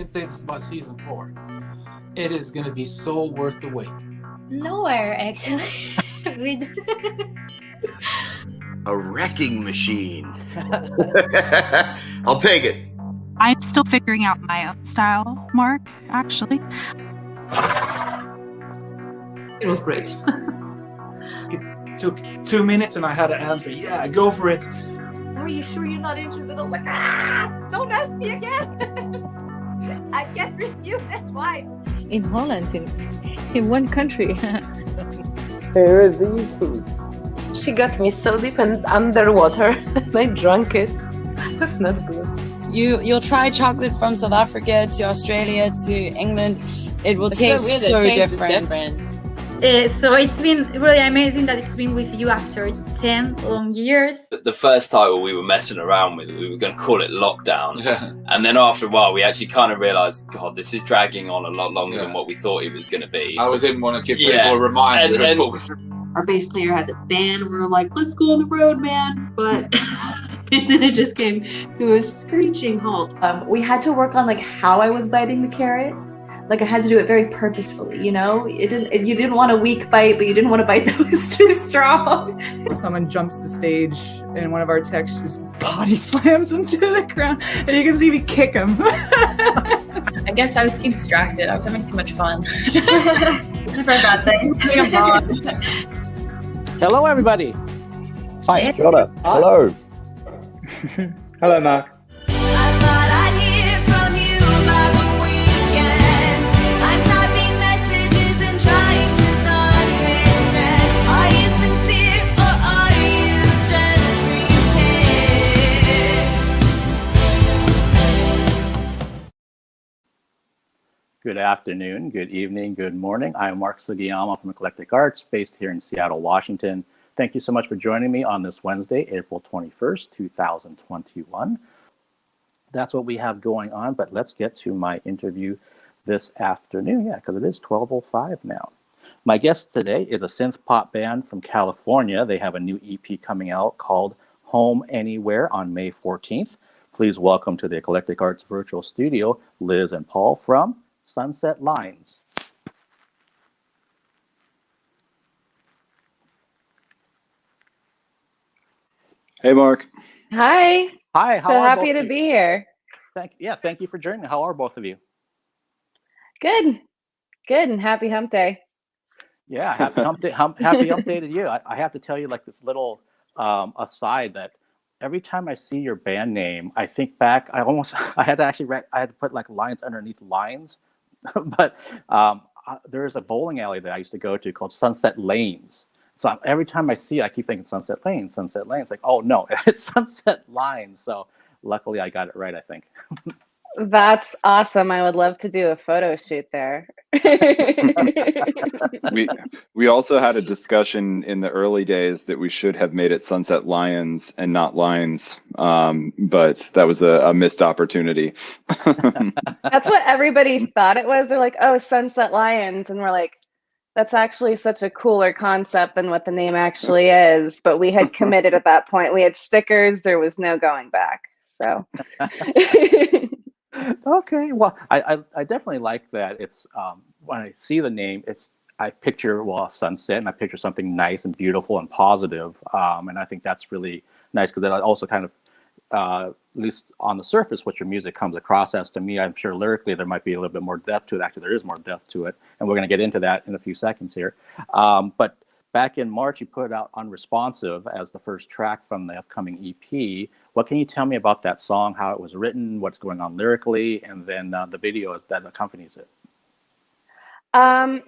can say this about season 4. It is going to be so worth the wait. Nowhere, actually. A wrecking machine. I'll take it. I'm still figuring out my own style, Mark, actually. It was great. It took 2 minutes and I had to answer, yeah, go for it. Are you sure you're not interested? I was like, don't ask me again. I can't refuse it twice. In Holland, in one country. Here is the She got me so deep and underwater and I drank it. That's not good. You'll try chocolate from South Africa to Australia to England. It will taste so different. So it's been really amazing that it's been with you after 10 long years. The first title we were messing around with, we were going to call it Lockdown. And then after a while, we actually kind of realised, God, this is dragging on a lot longer than what we thought it was going to be. I didn't want to give people a reminder. Our bass player has a band. We were like, let's go on the road, man. But and then it just came to a screeching halt. We had to work on like how I was biting the carrot. Like I had to do it very purposefully, you know? You didn't want a weak bite, but you didn't want a bite that was too strong. Someone jumps the stage and one of our techs just body slams him to the ground and you can see me kick him. I guess I was too distracted. I was having too much fun. Never a bad thing. Hello, everybody. Hi, Jonah. Hello. Hello, Mark. Good afternoon, good evening, good morning. I'm Mark Sugiyama from Eclectic Arts, based here in Seattle, Washington. Thank you so much for joining me on this Wednesday, April 21st, 2021. That's what we have going on, but let's get to my interview this afternoon. Yeah, because it is 12:05 now. My guest today is a synth pop band from California. They have a new EP coming out called Home Anywhere on May 14th. Please welcome to the Eclectic Arts virtual studio, Liz and Paul from Sunset Lines. Hey, Mark. Hi. Hi. So happy to be here. Thank you for joining me. How are both of you? Good, and happy hump day. Yeah, happy hump day. Happy hump day to you. I have to tell you, like this little aside that every time I see your band name, I think back. I had to put like lines underneath lines. But there's a bowling alley that I used to go to called Sunset Lanes. So every time I see it, I keep thinking Sunset Lanes, Sunset Lanes. Like, oh no, it's Sunset Lines. So luckily I got it right, I think. That's awesome. I would love to do a photo shoot there. we also had a discussion in the early days that we should have made it Sunset Lions and not Lines, but that was a missed opportunity. That's what everybody thought it was. They're like, oh, Sunset Lions. And we're like, that's actually such a cooler concept than what the name actually is. But we had committed at that point. We had stickers. There was no going back. So. Okay, well, I definitely like that. It's when I see the name, I picture sunset, and I picture something nice and beautiful and positive, and I think that's really nice because that also kind of, at least on the surface, what your music comes across as to me. I'm sure lyrically there might be a little bit more depth to it. Actually, there is more depth to it, and we're going to get into that in a few seconds here. But back in March, you put out Unresponsive as the first track from the upcoming EP. What can you tell me about that song, how it was written, what's going on lyrically, and then the video that accompanies it?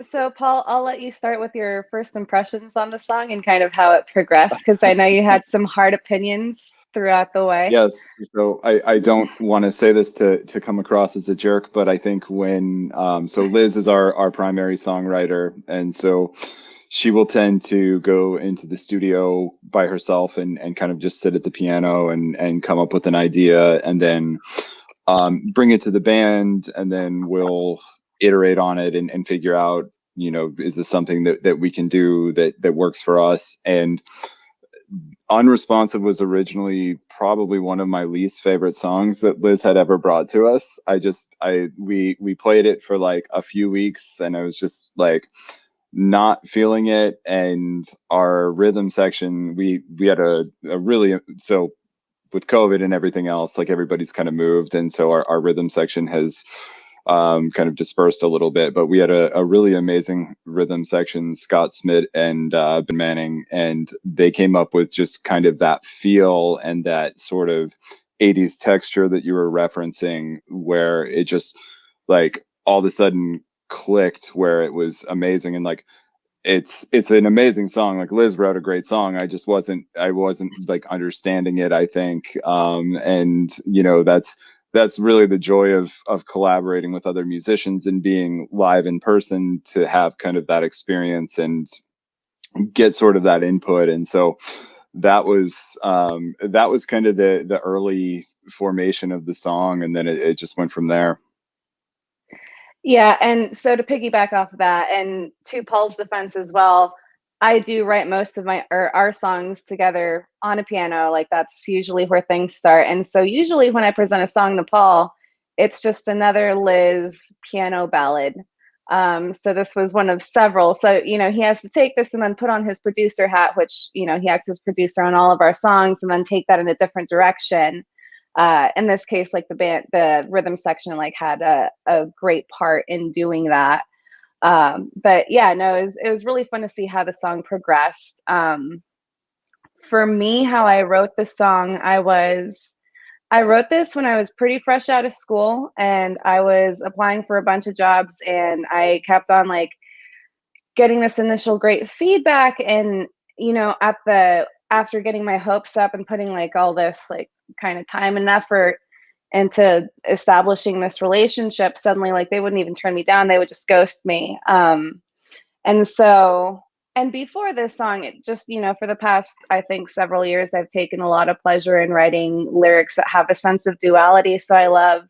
So Paul, I'll let you start with your first impressions on the song and kind of how it progressed, because I know you had some hard opinions throughout the way. Yes, so I don't want to say this to come across as a jerk, but I think when, so Liz is our primary songwriter, and so she will tend to go into the studio by herself and kind of just sit at the piano and come up with an idea, and then bring it to the band, and then we'll iterate on it and figure out, is this something that we can do that works for us? And Unresponsive was originally probably one of my least favorite songs that Liz had ever brought to us. We played it for like a few weeks and I was just like not feeling it. And our rhythm section, we had a really, so with COVID and everything else, like everybody's kind of moved. And so our rhythm section has kind of dispersed a little bit, but we had a really amazing rhythm section, Scott Smith and Ben Manning, and they came up with just kind of that feel and that sort of 80s texture that you were referencing, where it just like all of a sudden clicked, where it was amazing. And like it's an amazing song. Like Liz wrote a great song. I wasn't like understanding it, I think. And you know, that's really the joy of collaborating with other musicians and being live in person, to have kind of that experience and get sort of that input. And so that was kind of the early formation of the song, and then it just went from there. Yeah, and so to piggyback off of that, and to Paul's defense as well, I do write most of our songs together on a piano. Like that's usually where things start. And so usually when I present a song to Paul, it's just another Liz piano ballad. So this was one of several. So, you know, he has to take this and then put on his producer hat, which, you know, he acts as producer on all of our songs, and then take that in a different direction. In this case, like the rhythm section like had a great part in doing that. But yeah, no, it was really fun to see how the song progressed. For me, how I wrote the song, I wrote this when I was pretty fresh out of school, and I was applying for a bunch of jobs, and I kept on like getting this initial great feedback. And, you know, after getting my hopes up and putting like all this like kind of time and effort into establishing this relationship, suddenly like they wouldn't even turn me down, they would just ghost me. And before this song, it just, you know, for the past, I think, several years, I've taken a lot of pleasure in writing lyrics that have a sense of duality. So I love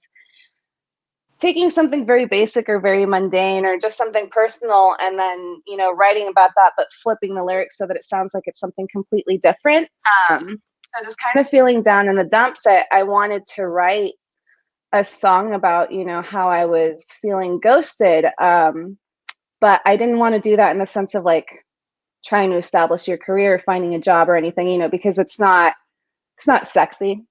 taking something very basic or very mundane or just something personal, and then, you know, writing about that, but flipping the lyrics so that it sounds like it's something completely different. So just kind of feeling down in the dumps, I wanted to write a song about, you know, how I was feeling ghosted. But I didn't want to do that in the sense of like trying to establish your career, finding a job or anything, you know, because it's not sexy.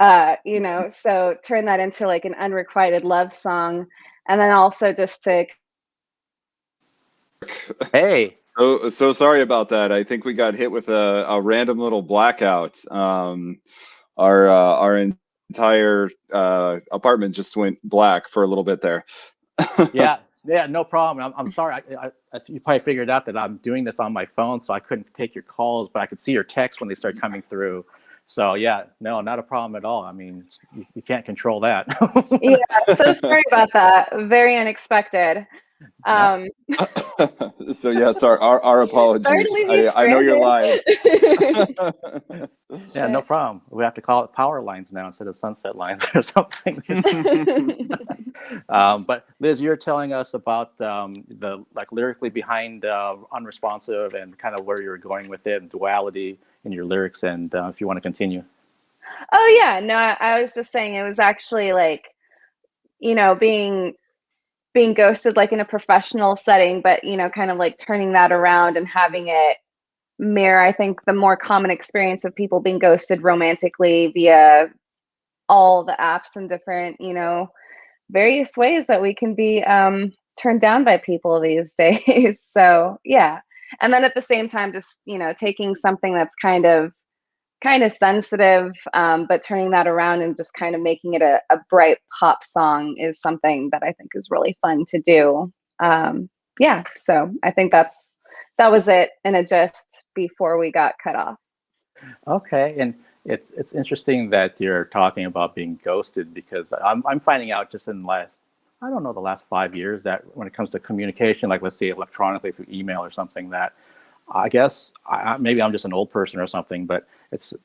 You know, so turn that into like an unrequited love song. And then also just to Hey. So sorry about that. I think we got hit with a random little blackout. Our entire apartment just went black for a little bit there. Yeah, no problem. I'm sorry. You probably figured out that I'm doing this on my phone, so I couldn't take your calls, but I could see your texts when they start coming through. So yeah, no, not a problem at all. I mean, you can't control that. Yeah, so sorry about that. Very unexpected. So yeah, sorry. Our apologies. I know you're live. Yeah, no problem. We have to call it power lines now instead of sunset lines or something. But Liz, you're telling us about the like lyrically behind Unresponsive and kind of where you're going with it and duality in your lyrics, and if you want to continue. Oh yeah, no, I was just saying it was actually like, you know, being ghosted like in a professional setting, but, you know, kind of like turning that around and having it mirror, I think, the more common experience of people being ghosted romantically via all the apps and different, you know, various ways that we can be turned down by people these days. So yeah. And then at the same time, just, you know, taking something that's kind of sensitive, but turning that around and just kind of making it a bright pop song is something that I think is really fun to do. Yeah, so I think that was it in a gist before we got cut off. Okay, and it's interesting that you're talking about being ghosted, because I'm finding out just in the last 5 years that when it comes to communication, like let's say electronically through email or something, that I guess maybe I'm just an old person or something, but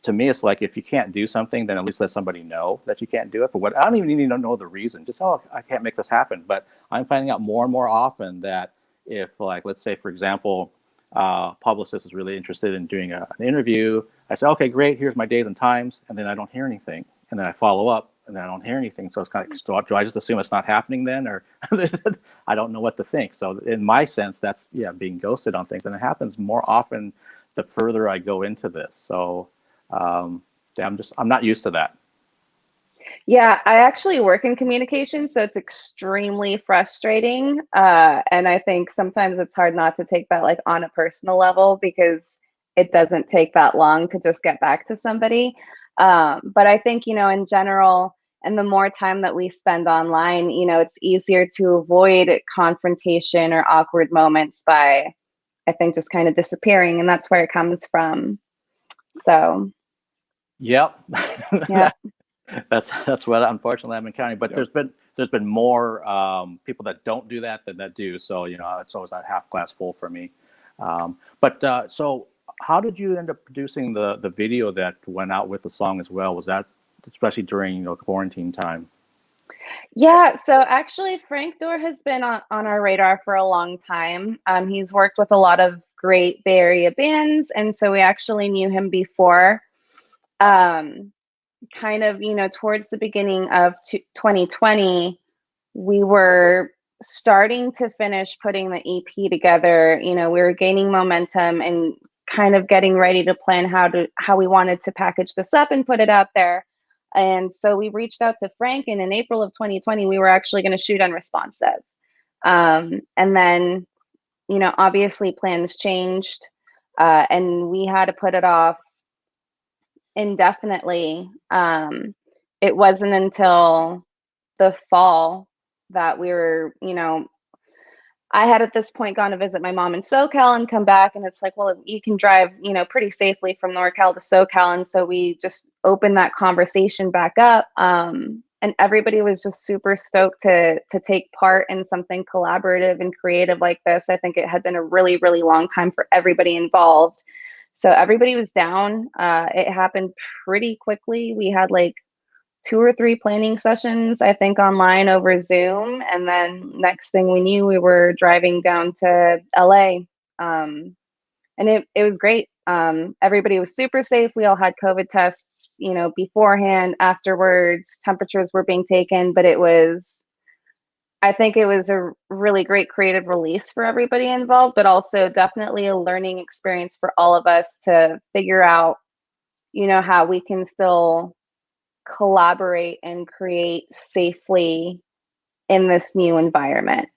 to me it's like if you can't do something, then at least let somebody know that you can't do it. For what, I don't even need to know the reason. Just I can't make this happen. But I'm finding out more and more often that if, like, let's say for example, publicist is really interested in doing an interview, I say, okay, great, here's my days and times, and then I don't hear anything, and then I follow up, and then I don't hear anything. So it's kind of like, do I just assume it's not happening then, or I don't know what to think. So in my sense, that's being ghosted on things, and it happens more often the further I go into this. So I'm not used to that. Yeah, I actually work in communication, so it's extremely frustrating. And I think sometimes it's hard not to take that like on a personal level, because it doesn't take that long to just get back to somebody. But I think, in general, and the more time that we spend online, it's easier to avoid confrontation or awkward moments by, I think, just kind of disappearing. And that's where it comes from. So. Yep. Yeah. That's what unfortunately I'm encountering. But there's been more people that don't do that than that do. So it's always that half glass full for me. So how did you end up producing the video that went out with the song as well? Was that especially during quarantine time? Yeah, so actually Frank Dorr has been on our radar for a long time. He's worked with a lot of great Bay Area bands, and so we actually knew him before. Kind of, towards the beginning of 2020, we were starting to finish putting the EP together. We were gaining momentum and kind of getting ready to plan how we wanted to package this up and put it out there. And so we reached out to Frank, and in April of 2020, we were actually going to shoot Unresponsive. And then, obviously plans changed, and we had to put it off indefinitely. It wasn't until the fall that we were, I had at this point gone to visit my mom in SoCal and come back, and it's like, well, you can drive, pretty safely from NorCal to SoCal. And so we just opened that conversation back up. And everybody was just super stoked to take part in something collaborative and creative like this. I think it had been a really, really long time for everybody involved. So everybody was down. It happened pretty quickly. We had like 2 or 3 planning sessions, I think, online over Zoom. And then next thing we knew, we were driving down to LA. And it was great. Everybody was super safe. We all had COVID tests, beforehand, afterwards, temperatures were being taken, but I think it was a really great creative release for everybody involved, but also definitely a learning experience for all of us to figure out, how we can still collaborate and create safely in this new environment.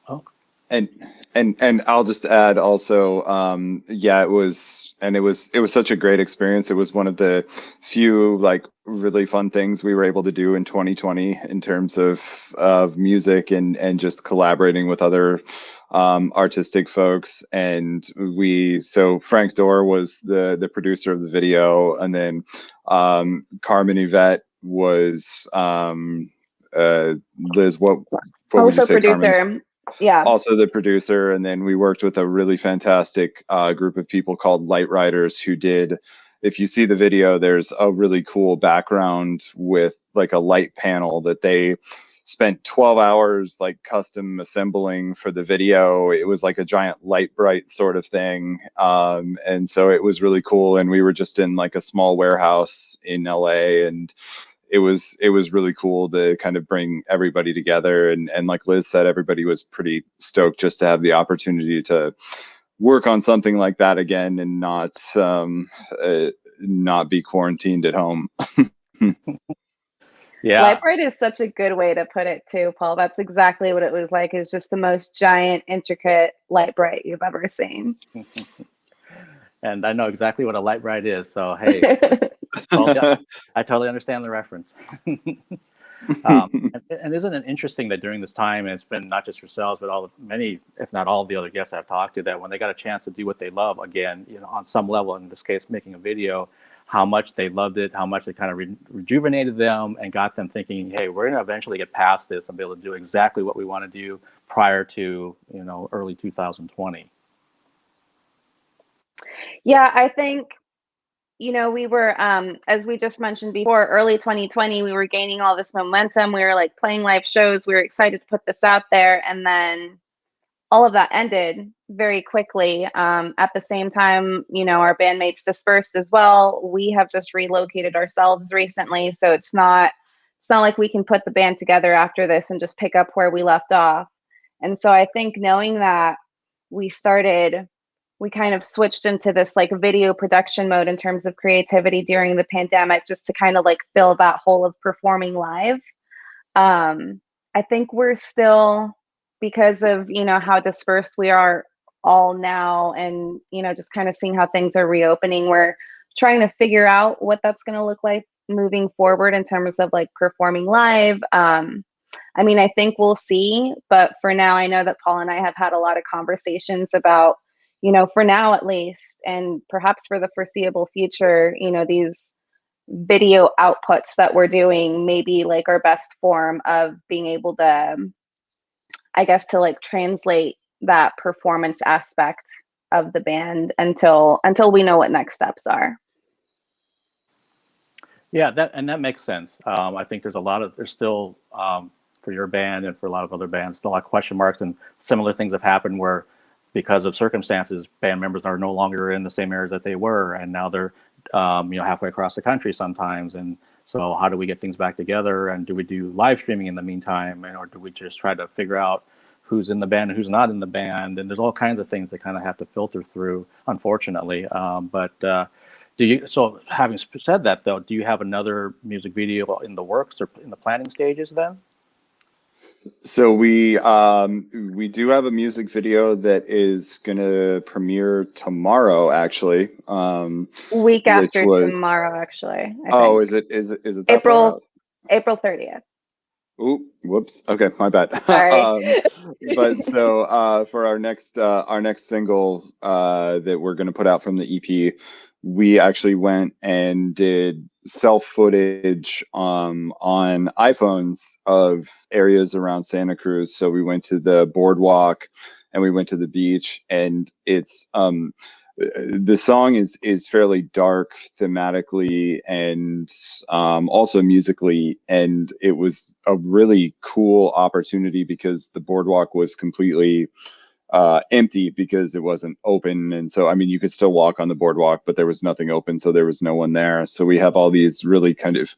Oh. And I'll just add also, it was such a great experience. It was one of the few like really fun things we were able to do in 2020 in terms of music and just collaborating with other artistic folks. And so Frank Dorr was the producer of the video, and then Carmen Yvette was Liz, what would you say? Producer. Carmen's? Yeah. Also the producer. And then we worked with a really fantastic group of people called Light Riders who did, if you see the video, there's a really cool background with like a light panel that they spent 12 hours like custom assembling for the video. It was like a giant light bright sort of thing. And so it was really cool. And we were just in like a small warehouse in LA, and it was really cool to kind of bring everybody together. And like Liz said, everybody was pretty stoked just to have the opportunity to work on something like that again and not be quarantined at home. Yeah. Light bright is such a good way to put it too, Paul. That's exactly what it was like. It's just the most giant, intricate light bright you've ever seen. And I know exactly what a light bright is. So, hey, I totally understand the reference. And isn't it interesting that during this time, and it's been not just yourselves, but many, if not all of the other guests I've talked to, that when they got a chance to do what they love again, on some level, in this case, making a video, how much they loved it, how much it kind of rejuvenated them and got them thinking, hey, we're going to eventually get past this and be able to do exactly what we want to do prior to, early 2020. Yeah, I think, we were, as we just mentioned before, early 2020, we were gaining all this momentum. We were like playing live shows. We were excited to put this out there. And then all of that ended very quickly. At the same time, you know, our bandmates dispersed as well. We have just relocated ourselves recently, so it's not like we can put the band together after this and just pick up where we left off. And so I think knowing that we kind of switched into this like video production mode in terms of creativity during the pandemic, just to kind of like fill that hole of performing live. I think we're still, because of, you know, how dispersed we are all now, and, you know, just kind of seeing how things are reopening, we're trying to figure out what that's going to look like moving forward in terms of like performing live. I mean, I think we'll see, but for now, I know that Paul and I have had a lot of conversations about, you know, for now at least, and perhaps for the foreseeable future, you know, these video outputs that we're doing may be like our best form of being able to, I guess, to like translate that performance aspect of the band until we know what next steps are. Yeah, that makes sense. I think there's still for your band and for a lot of other bands, a lot of question marks, and similar things have happened where, because of circumstances, band members are no longer in the same areas that they were, and now they're you know, halfway across the country sometimes. And so how do we get things back together? And do we do live streaming in the meantime? Or do we just try to figure out who's in the band and who's not in the band? And there's all kinds of things that kind of have to filter through, unfortunately. So having said that, though, do you have another music video in the works or in the planning stages then? So we do have a music video that is gonna premiere tomorrow, actually. Week after tomorrow, actually. Oh, is it that April 30th. Ooh, whoops. Okay, my bad. Sorry. But so for our next single that we're gonna put out from the EP, we actually went and did self footage on iPhones of areas around Santa Cruz. So we went to the boardwalk and we went to the beach, and it's the song is fairly dark thematically and also musically, and it was a really cool opportunity because the boardwalk was completely empty because it wasn't open. And so, I mean, you could still walk on the boardwalk, but there was nothing open, so there was no one there. So we have all these really kind of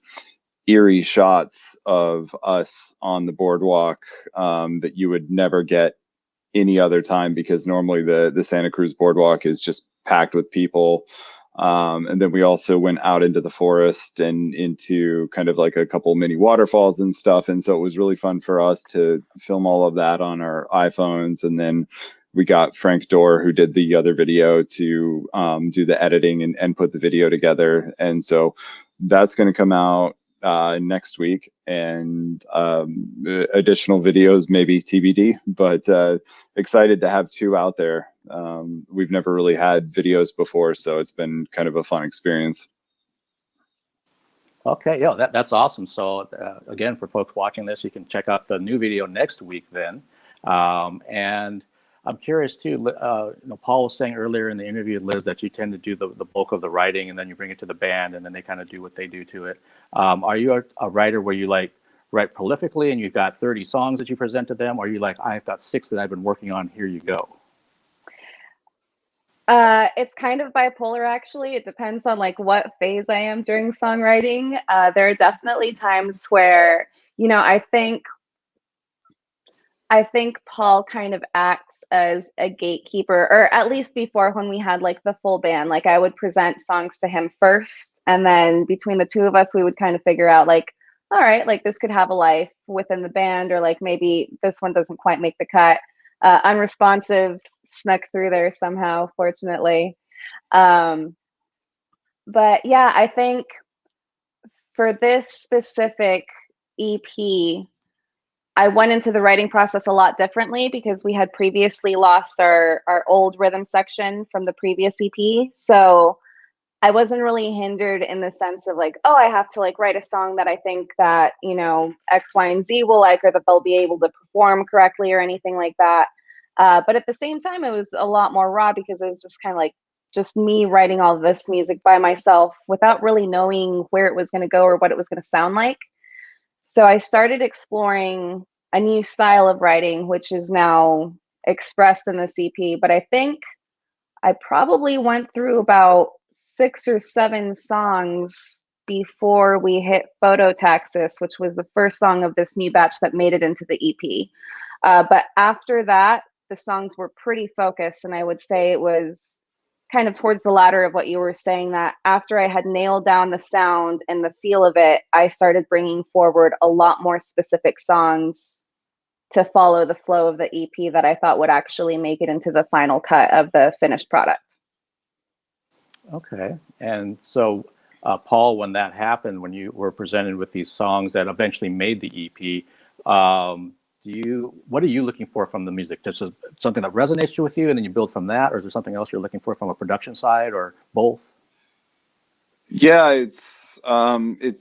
eerie shots of us on the boardwalk that you would never get any other time, because normally the Santa Cruz boardwalk is just packed with people. And then we also went out into the forest and into kind of like a couple mini waterfalls and stuff. And so it was really fun for us to film all of that on our iPhones. And then we got Frank Dorr, who did the other video, to do the editing and put the video together. And so that's going to come out next week, and additional videos maybe TBD, but excited to have two out there. We've never really had videos before, so it's been kind of a fun experience. Okay, yeah, that's awesome. So again, for folks watching this, you can check out the new video next week then. And I'm curious too, you know, Paul was saying earlier in the interview, Liz, that you tend to do the bulk of the writing and then you bring it to the band and then they kind of do what they do to it. Are you a writer where you like write prolifically and you've got 30 songs that you present to them? Or are you like, I've got 6 that I've been working on, here you go? It's kind of bipolar, actually. It depends on like what phase I am during songwriting. There are definitely times where, you know, I think Paul kind of acts as a gatekeeper, or at least before, when we had like the full band, like I would present songs to him first, and then between the two of us, we would kind of figure out like, all right, like this could have a life within the band, or like maybe this one doesn't quite make the cut. Unresponsive snuck through there somehow, fortunately. But yeah, I think for this specific EP, I went into the writing process a lot differently because we had previously lost our old rhythm section from the previous EP. So I wasn't really hindered in the sense of like, oh, I have to like write a song that I think that, you know, X, Y, and Z will like, or that they'll be able to perform correctly or anything like that. But at the same time, it was a lot more raw because it was just kind of like just me writing all this music by myself without really knowing where it was going to go or what it was going to sound like. So I started exploring a new style of writing, which is now expressed in this EP. But I think I probably went through about 6 or 7 songs before we hit Phototaxis, which was the first song of this new batch that made it into the EP. But after that, the songs were pretty focused, and I would say it was kind of towards the latter of what you were saying, that after I had nailed down the sound and the feel of it, I started bringing forward a lot more specific songs to follow the flow of the EP that I thought would actually make it into the final cut of the finished product. Okay. And so, Paul, when that happened, when you were presented with these songs that eventually made the EP, what are you looking for from the music? Just something that resonates with you and then you build from that, or is there something else you're looking for from a production side, or both? Yeah, it's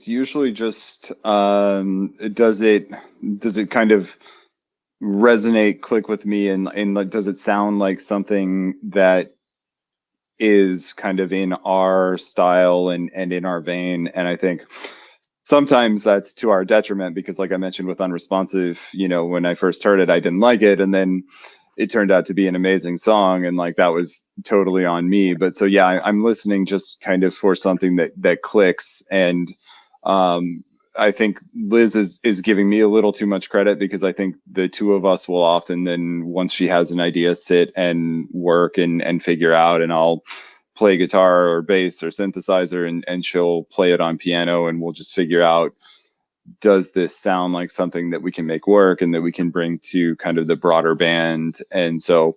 usually just does it kind of resonate, click with me, and like, does it sound like something that is kind of in our style and in our vein? And I think sometimes that's to our detriment, because like I mentioned with Unresponsive, you know, when I first heard it, I didn't like it, and then it turned out to be an amazing song, and like that was totally on me. But so yeah, I'm listening just kind of for something that clicks. And I think Liz is giving me a little too much credit, because I think the two of us will often then, once she has an idea, sit and work and figure out, and I'll play guitar or bass or synthesizer, and she'll play it on piano, and we'll just figure out, does this sound like something that we can make work and that we can bring to kind of the broader band? And so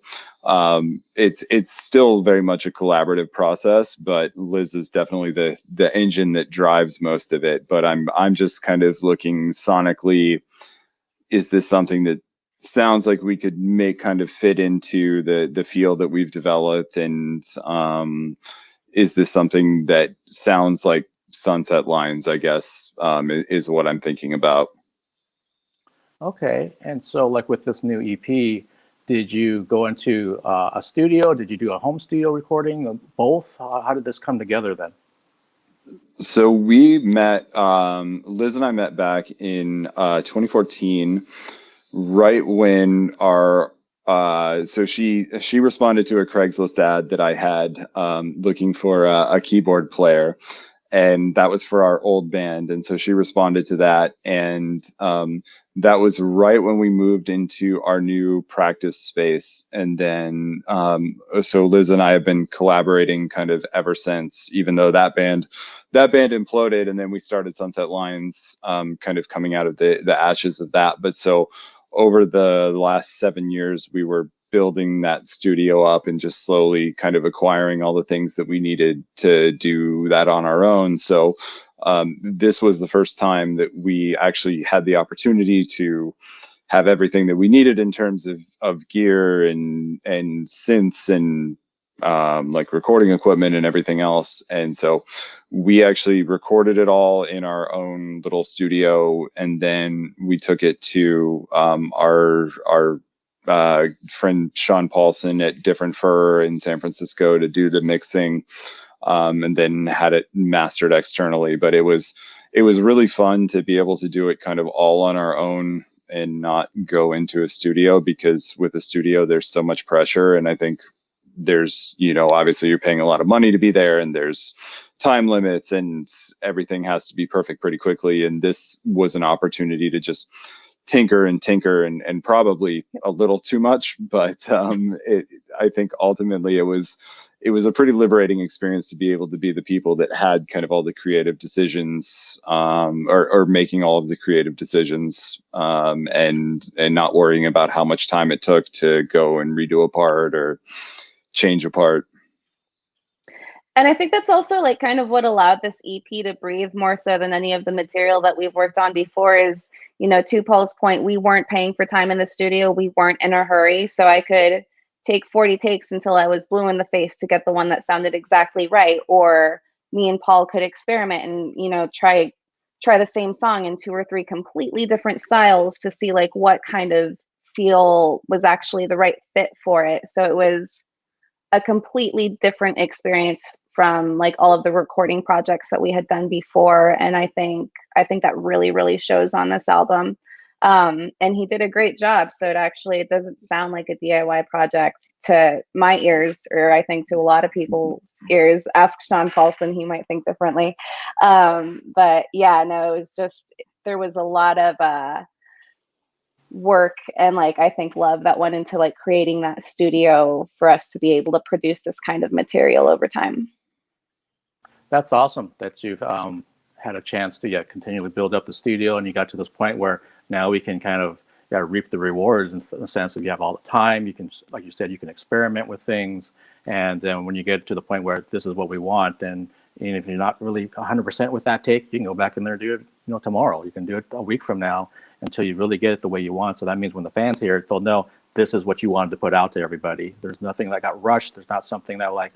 it's still very much a collaborative process, but Liz is definitely the engine that drives most of it. But I'm just kind of looking sonically, is this something that sounds like we could make kind of fit into the feel that we've developed? And is this something that sounds like Sunset Lines, I guess, is what I'm thinking about. Okay. And so like with this new EP, did you go into a studio? Did you do a home studio recording? Both? How did this come together then? So we met, Liz and I met back in 2014, right when so she responded to a Craigslist ad that I had looking for a keyboard player. And that was for our old band. And so she responded to that. And that was right when we moved into our new practice space. And then, so Liz and I have been collaborating kind of ever since, even though that band imploded. And then we started Sunset Lines, kind of coming out of the ashes of that. But so over the last 7 years, we were building that studio up and just slowly kind of acquiring all the things that we needed to do that on our own. So this was the first time that we actually had the opportunity to have everything that we needed in terms of gear and synths and like recording equipment and everything else. And so we actually recorded it all in our own little studio, and then we took it to our friend Sean Paulson at Different Fur in San Francisco to do the mixing, and then had it mastered externally. But it was really fun to be able to do it kind of all on our own and not go into a studio, because with a studio there's so much pressure, and I think there's, you know, obviously you're paying a lot of money to be there, and there's time limits, and everything has to be perfect pretty quickly. And this was an opportunity to just tinker and probably a little too much, but I think ultimately it was a pretty liberating experience to be able to be the people that had kind of all the creative decisions, or making all of the creative decisions, and not worrying about how much time it took to go and redo a part or change a part. And I think that's also like kind of what allowed this EP to breathe more so than any of the material that we've worked on before is, you know, to Paul's point, we weren't paying for time in the studio. We weren't in a hurry. So I could take 40 takes until I was blue in the face to get the one that sounded exactly right. Or me and Paul could experiment and, you know, try the same song in 2 or 3 completely different styles to see like what kind of feel was actually the right fit for it. So it was a completely different experience from like all of the recording projects that we had done before. And I think that really, really shows on this album. And he did a great job. So it doesn't sound like a DIY project to my ears, or I think to a lot of people's ears. Ask Sean Paulson, he might think differently. But yeah, no, it was just, there was a lot of work and like I think love that went into like creating that studio for us to be able to produce this kind of material over time. That's awesome that you've had a chance to continually build up the studio, and you got to this point where now we can kind of reap the rewards in the sense that you have all the time. You can, like you said, you can experiment with things, and then when you get to the point where this is what we want, then even if you're not really 100% with that take, you can go back in there and do it, tomorrow. You can do it a week from now until you really get it the way you want. So that means when the fans hear it, they'll know this is what you wanted to put out to everybody. There's nothing that got rushed. There's not something that like,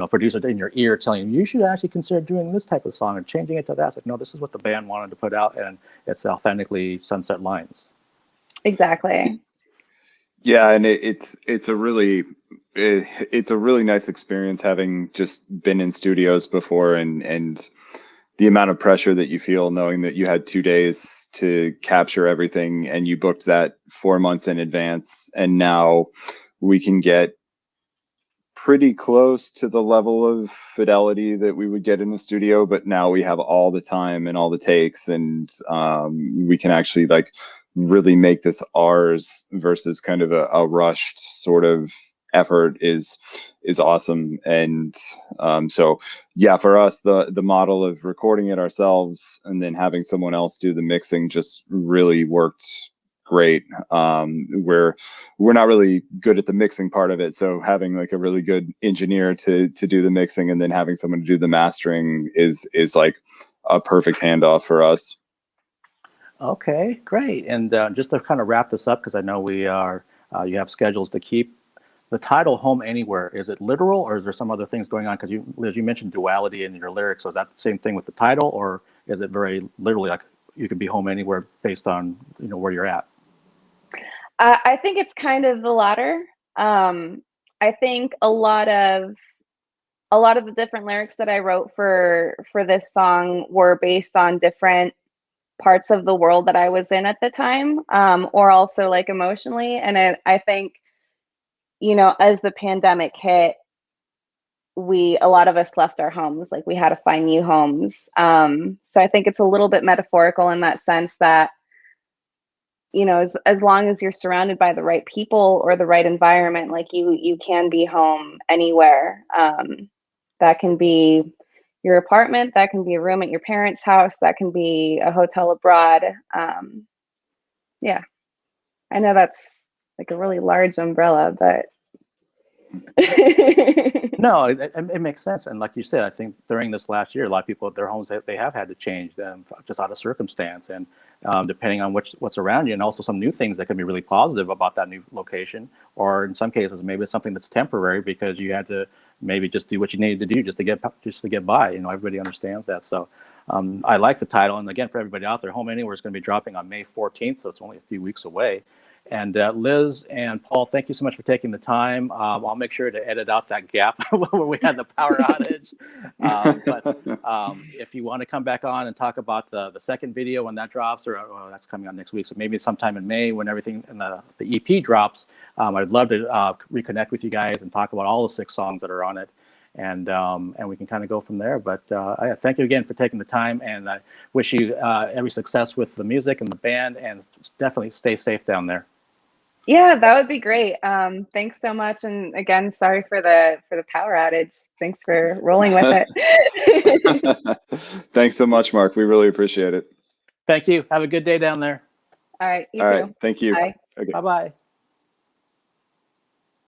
producer in your ear telling you should actually consider doing this type of song and changing it to that. It's like, no, this is what the band wanted to put out, and it's authentically Sunset Lines. Exactly. Yeah, and it's a really nice experience having just been in studios before, and the amount of pressure that you feel knowing that you had 2 days to capture everything and you booked that 4 months in advance, and now we can get pretty close to the level of fidelity that we would get in the studio, but now we have all the time and all the takes, and we can actually like really make this ours versus kind of a rushed sort of effort is awesome. And so yeah, for us, the model of recording it ourselves and then having someone else do the mixing just really worked great. We're not really good at the mixing part of it, so having like a really good engineer to do the mixing and then having someone to do the mastering is like a perfect handoff for us. Okay, great. And just to kind of wrap this up, because I know we are, you have schedules to keep. The title "Home Anywhere," is it literal, or is there some other things going on? Because Liz, you mentioned duality in your lyrics. So is that the same thing with the title, or is it very literally like you can be home anywhere based on where you're at? I think it's kind of the latter. I think a lot of the different lyrics that I wrote for this song were based on different parts of the world that I was in at the time, or also like emotionally. And I think, as the pandemic hit, a lot of us left our homes, like we had to find new homes. So I think it's a little bit metaphorical in that sense that, as long as you're surrounded by the right people or the right environment, like you can be home anywhere. That can be your apartment, that can be a room at your parents' house, that can be a hotel abroad. Yeah, I know that's like a really large umbrella, but No, it makes sense. And like you said, I think during this last year, a lot of people, their homes, they have had to change them just out of circumstance. And depending on what's around you, and also some new things that can be really positive about that new location, or in some cases, maybe it's something that's temporary because you had to maybe just do what you needed to do just to get by. Everybody understands that. So I like the title. And again, for everybody out there, Home Anywhere is going to be dropping on May 14th. So it's only a few weeks away. And Liz and Paul, thank you so much for taking the time. I'll make sure to edit out that gap where we had the power outage. But if you want to come back on and talk about the second video when that drops, or that's coming out next week, so maybe sometime in May when everything in the EP drops, I'd love to reconnect with you guys and talk about all the 6 songs that are on it. And we can kind of go from there. But I thank you again for taking the time, and I wish you every success with the music and the band, and definitely stay safe down there. Yeah, that would be great. Thanks so much, and again, sorry for the power outage. Thanks for rolling with it. Thanks so much, Mark. We really appreciate it. Thank you. Have a good day down there. All right. You All too. right. Thank you. Bye. Okay. Bye-bye.